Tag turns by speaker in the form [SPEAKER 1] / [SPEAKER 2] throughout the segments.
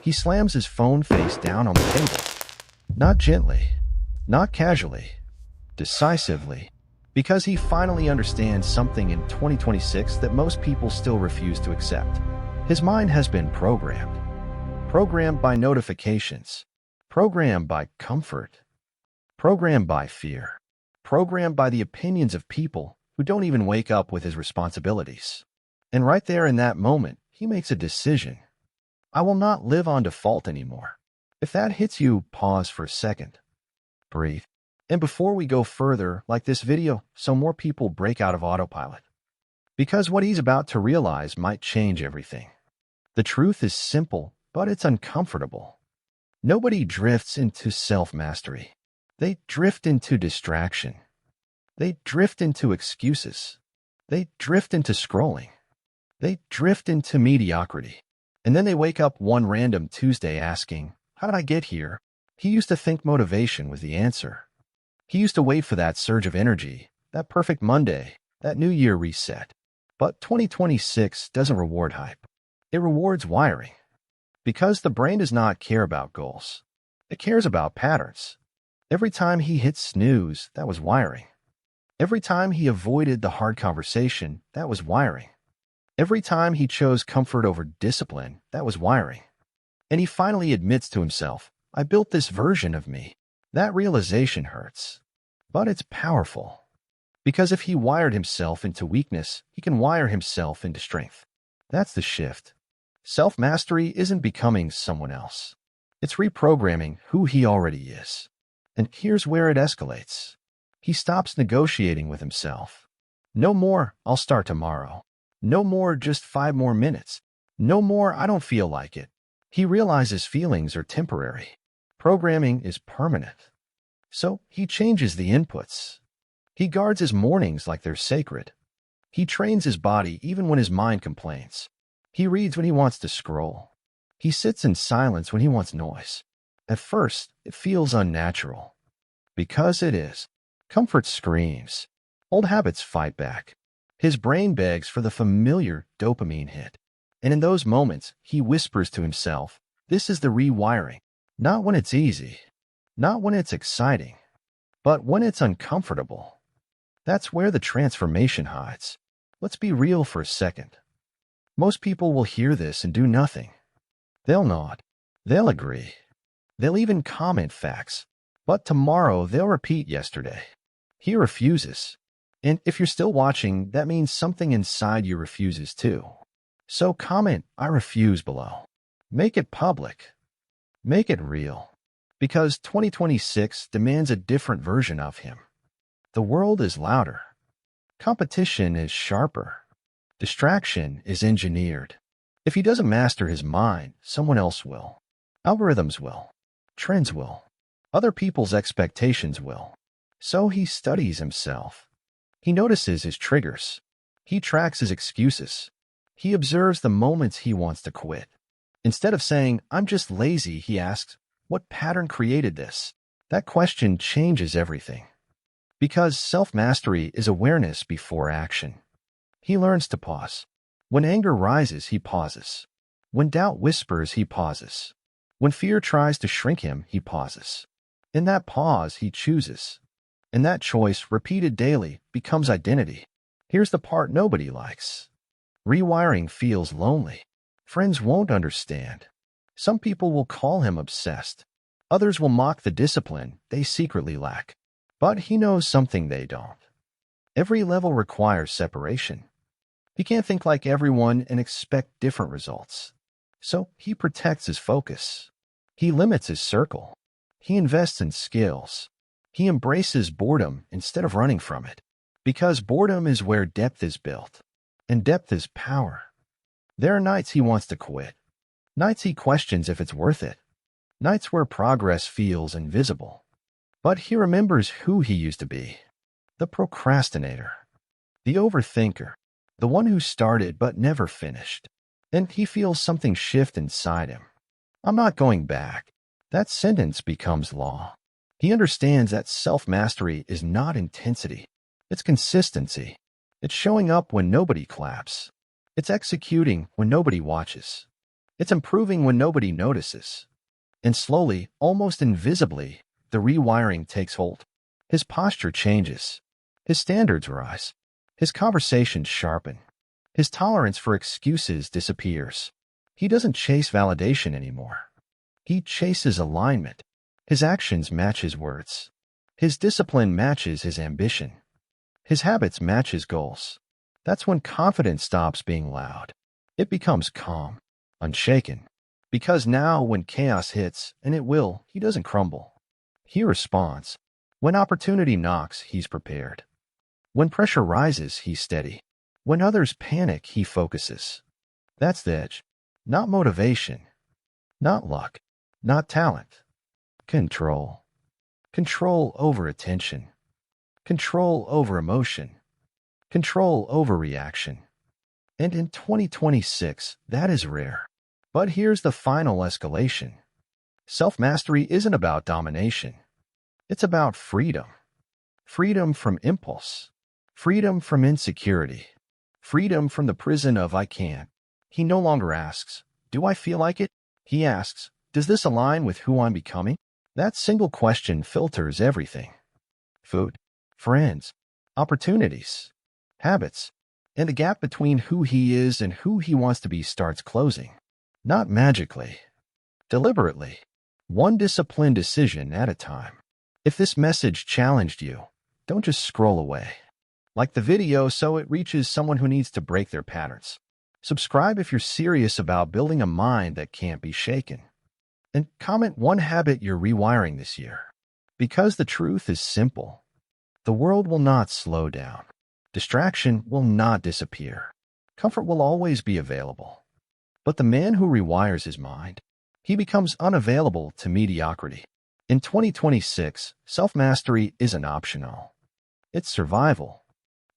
[SPEAKER 1] He slams his phone face down on the table. Not gently, not casually, decisively, because he finally understands something in 2026 that most people still refuse to accept. His mind has been programmed. Programmed by notifications. Programmed by comfort. Programmed by fear. Programmed by the opinions of people who don't even wake up with his responsibilities. And right there in that moment, he makes a decision. I will not live on default anymore. If that hits you, pause for a second. Breathe. And before we go further, like this video, so more people break out of autopilot. Because what he's about to realize might change everything. The truth is simple, but it's uncomfortable. Nobody drifts into self-mastery. They drift into distraction. They drift into excuses. They drift into scrolling. They drift into mediocrity. And then they wake up one random Tuesday asking, how did I get here? He used to think motivation was the answer. He used to wait for that surge of energy, that perfect Monday, that New Year reset. But 2026 doesn't reward hype. It rewards wiring. Because the brain does not care about goals. It cares about patterns. Every time he hit snooze, that was wiring. Every time he avoided the hard conversation, that was wiring. Every time he chose comfort over discipline, that was wiring. And he finally admits to himself, I built this version of me. That realization hurts. But it's powerful. Because if he wired himself into weakness, he can wire himself into strength. That's the shift. Self-mastery isn't becoming someone else. It's reprogramming who he already is. And here's where it escalates. He stops negotiating with himself. No more, I'll start tomorrow. No more, just 5 more minutes. No more, I don't feel like it. He realizes feelings are temporary. Programming is permanent. So he changes the inputs. He guards his mornings like they're sacred. He trains his body even when his mind complains. He reads when he wants to scroll. He sits in silence when he wants noise. At first, it feels unnatural. Because it is. Comfort screams. Old habits fight back. His brain begs for the familiar dopamine hit. And in those moments, he whispers to himself, this is the rewiring. Not when it's easy. Not when it's exciting. But when it's uncomfortable. That's where the transformation hides. Let's be real for a second. Most people will hear this and do nothing. They'll nod. They'll agree. They'll even comment facts. But tomorrow they'll repeat yesterday. He refuses. And if you're still watching, that means something inside you refuses too. So comment, I refuse below. Make it public. Make it real. Because 2026 demands a different version of him. The world is louder. Competition is sharper. Distraction is engineered. If he doesn't master his mind, someone else will. Algorithms will. Trends will. Other people's expectations will. So he studies himself. He notices his triggers. He tracks his excuses. He observes the moments he wants to quit. Instead of saying, I'm just lazy, he asks, what pattern created this? That question changes everything. Because self-mastery is awareness before action. He learns to pause. When anger rises, he pauses. When doubt whispers, he pauses. When fear tries to shrink him, he pauses. In that pause, he chooses. And that choice, repeated daily, becomes identity. Here's the part nobody likes. Rewiring feels lonely. Friends won't understand. Some people will call him obsessed. Others will mock the discipline they secretly lack. But he knows something they don't. Every level requires separation. He can't think like everyone and expect different results. So he protects his focus. He limits his circle. He invests in skills. He embraces boredom instead of running from it. Because boredom is where depth is built. And depth is power. There are nights he wants to quit. Nights he questions if it's worth it. Nights where progress feels invisible. But he remembers who he used to be. The procrastinator. The overthinker. The one who started but never finished. And he feels something shift inside him. I'm not going back. That sentence becomes law. He understands that self-mastery is not intensity. It's consistency. It's showing up when nobody claps. It's executing when nobody watches. It's improving when nobody notices. And slowly, almost invisibly, the rewiring takes hold. His posture changes. His standards rise. His conversations sharpen. His tolerance for excuses disappears. He doesn't chase validation anymore. He chases alignment. His actions match his words. His discipline matches his ambition. His habits match his goals. That's when confidence stops being loud. It becomes calm, unshaken. Because now, when chaos hits, and it will, he doesn't crumble. He responds. When opportunity knocks, he's prepared. When pressure rises, he's steady. When others panic, he focuses. That's the edge. Not motivation. Not luck. Not talent. Control. Control over attention. Control over emotion. Control over reaction. And in 2026, that is rare. But here's the final escalation. Self-mastery isn't about domination. It's about freedom. Freedom from impulse. Freedom from insecurity. Freedom from the prison of I can't. He no longer asks, do I feel like it? He asks, does this align with who I'm becoming? That single question filters everything. Food, friends, opportunities, habits, and the gap between who he is and who he wants to be starts closing. Not magically, deliberately, one disciplined decision at a time. If this message challenged you, don't just scroll away. Like the video so it reaches someone who needs to break their patterns. Subscribe if you're serious about building a mind that can't be shaken. And comment one habit you're rewiring this year. Because the truth is simple. The world will not slow down. Distraction will not disappear. Comfort will always be available. But the man who rewires his mind, he becomes unavailable to mediocrity. In 2026, self-mastery isn't optional. It's survival.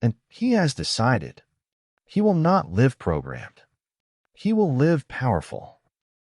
[SPEAKER 1] And he has decided. He will not live programmed. He will live powerful.